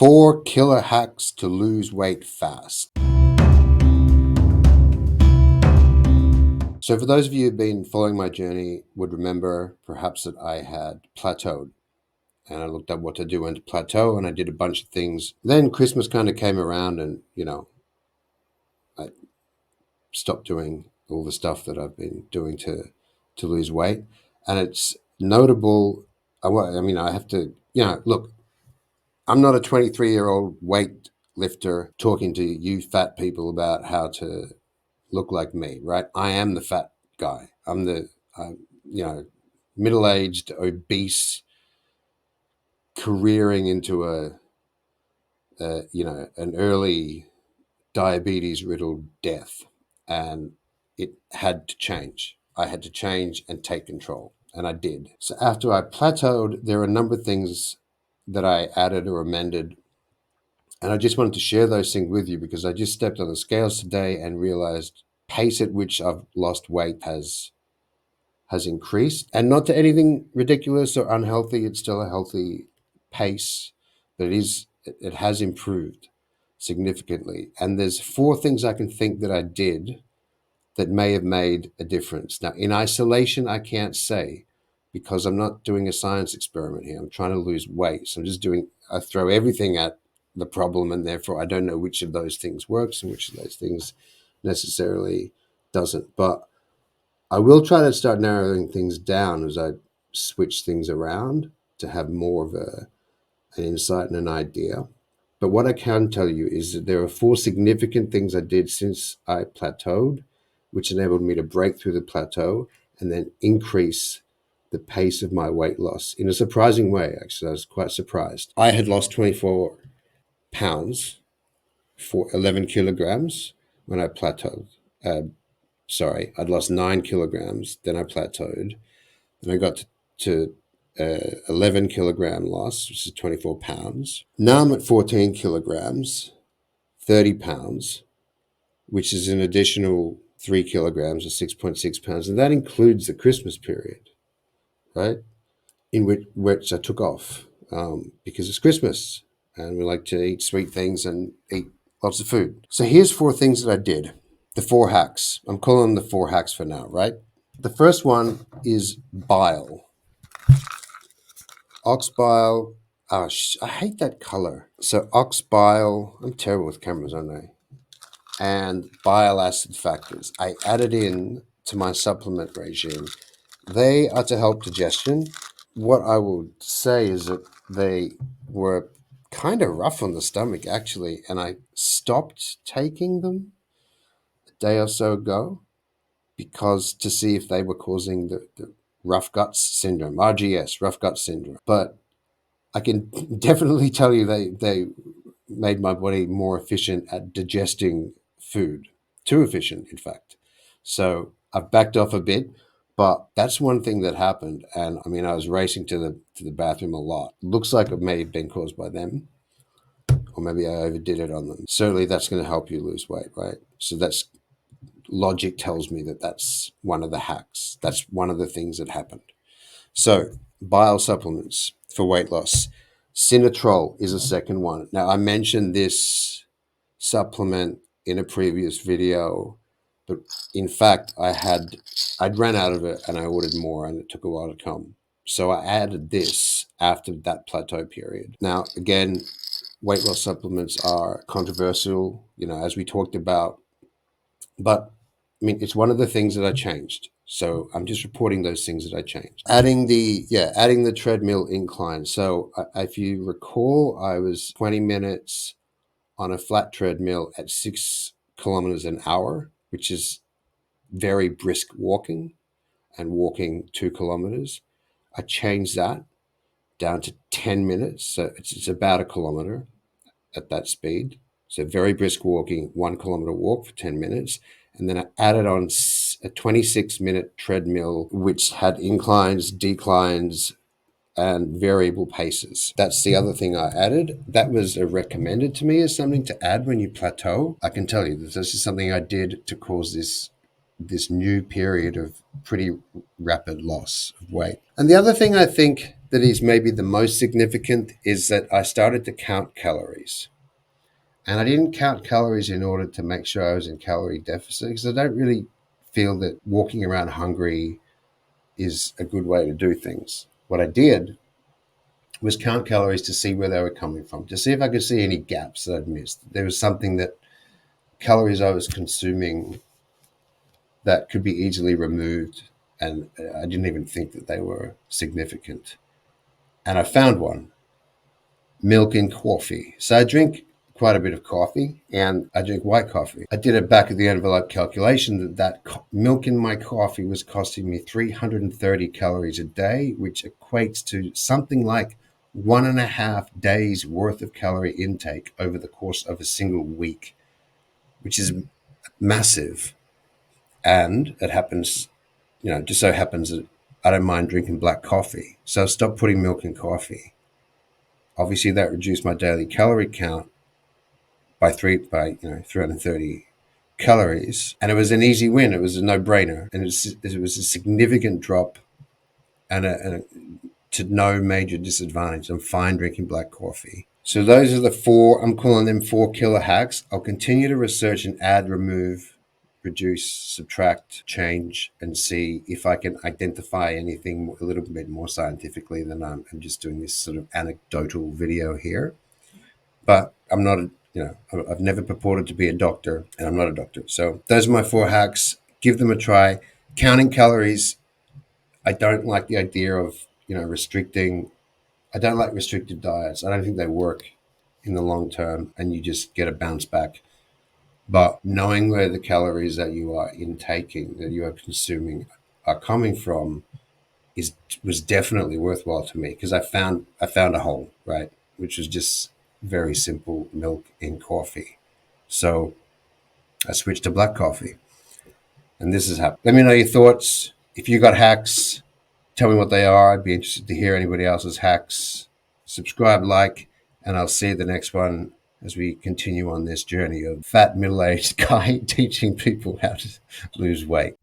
4 killer hacks to lose weight fast. So for those of you who've been following my journey would remember perhaps that I had plateaued, and I looked up what to do and plateau, and I did a bunch of things. Then Christmas kind of came around, and I stopped doing all the stuff that I've been doing to lose weight. And it's notable. I have to, look, I'm not a 23-year-old weight lifter talking to you fat people about how to look like me, right? I am the fat guy. I'm the, you know, middle-aged, obese, careering into an early diabetes-riddled death. And it had to change. I had to change and take control. And I did. So after I plateaued, there are a number of things that I added or amended. And I just wanted to share those things with you because I just stepped on the scales today and realized pace at which I've lost weight has increased, and not to anything ridiculous or unhealthy. It's still a healthy pace, but it has improved significantly. And there's 4 things I can think that I did that may have made a difference. Now, in isolation, I can't say because I'm not doing a science experiment here. I'm trying to lose weight. So I throw everything at the problem, and therefore I don't know which of those things works and which of those things necessarily doesn't. But I will try to start narrowing things down as I switch things around to have more of an insight and an idea. But what I can tell you is that there are 4 significant things I did since I plateaued, which enabled me to break through the plateau and then increase the pace of my weight loss in a surprising way. Actually, I was quite surprised. I had lost 24 pounds for 11 kilograms when I plateaued. I'd lost 9 kilograms, then I plateaued. Then I got to 11 kilogram loss, which is 24 pounds. Now I'm at 14 kilograms, 30 pounds, which is an additional 3 kilograms or 6.6 pounds. And that includes the Christmas period, right? In which I took off because it's Christmas and we like to eat sweet things and eat lots of food. So here's 4 things that I did. The 4 hacks. I'm calling them the 4 hacks for now, right? The first one is bile. Ox bile. I hate that color. So ox bile. I'm terrible with cameras, aren't I? And bile acid factors. I added in to my supplement regime. They are to help digestion. What I will say is that they were kind of rough on the stomach, actually, and I stopped taking them a day or so ago because to see if they were causing the rough guts syndrome, RGS, rough gut syndrome. But I can definitely tell you they made my body more efficient at digesting food, too efficient, in fact. So I've backed off a bit, but that's one thing that happened. And I mean, I was racing to the bathroom a lot. Looks like it may have been caused by them, or maybe I overdid it on them. Certainly, that's going to help you lose weight, right? So that's logic tells me that that's one of the hacks. That's one of the things that happened. So bile supplements for weight loss. Sinatrol is a second one. Now, I mentioned this supplement in a previous video, but in fact, I'd ran out of it and I ordered more and it took a while to come. So I added this after that plateau period. Now, again, weight loss supplements are controversial, as we talked about, but I mean, it's one of the things that I changed. So I'm just reporting those things that I changed. Adding the treadmill incline. So if you recall, I was 20 minutes on a flat treadmill at 6 kilometers an hour, which is very brisk walking, and walking 2 kilometers. I changed that down to 10 minutes. So it's about a kilometer at that speed. So very brisk walking, 1 kilometer walk for 10 minutes. And then I added on a 26-minute treadmill, which had inclines, declines, and variable paces. That's the other thing I added. That was recommended to me as something to add when you plateau. I can tell you that this is something I did to cause this new period of pretty rapid loss of weight. And the other thing I think that is maybe the most significant is that I started to count calories. And I didn't count calories in order to make sure I was in calorie deficit, because I don't really feel that walking around hungry is a good way to do things. What I did was count calories to see where they were coming from, to see if I could see any gaps that I'd missed. There was something that calories I was consuming that could be easily removed, and I didn't even think that they were significant. And I found one: milk and coffee. So I drink quite a bit of coffee, and I drink white coffee. I did a back of the envelope calculation that milk in my coffee was costing me 330 calories a day, which equates to something like 1.5 days worth of calorie intake over the course of a single week, which is massive. And it happens, just so happens that I don't mind drinking black coffee. So I stopped putting milk in coffee. Obviously, that reduced my daily calorie count by 330 calories, and it was an easy win. It was a no-brainer, and it was a significant drop, and to no major disadvantage. I'm fine drinking black coffee. So those are the four. I'm calling them 4 killer hacks. I'll continue to research and add, remove, reduce, subtract, change, and see if I can identify anything a little bit more scientifically than I'm just doing this sort of anecdotal video here. But I'm not I've never purported to be a doctor, and I'm not a doctor. So those are my 4 hacks. Give them a try. Counting calories, I don't like the idea of, restricting. I don't like restricted diets. I don't think they work in the long term, and you just get a bounce back. But knowing where the calories that you are intaking, that you are consuming, are coming from, was definitely worthwhile to me, because I found a hole, right, which was just very simple: milk in coffee. So I switched to black coffee, and this is happening. Let me know your thoughts. If you got hacks, tell me what they are. I'd be interested to hear anybody else's hacks. Subscribe, like, and I'll see you the next one as we continue on this journey of fat middle-aged guy teaching people how to lose weight.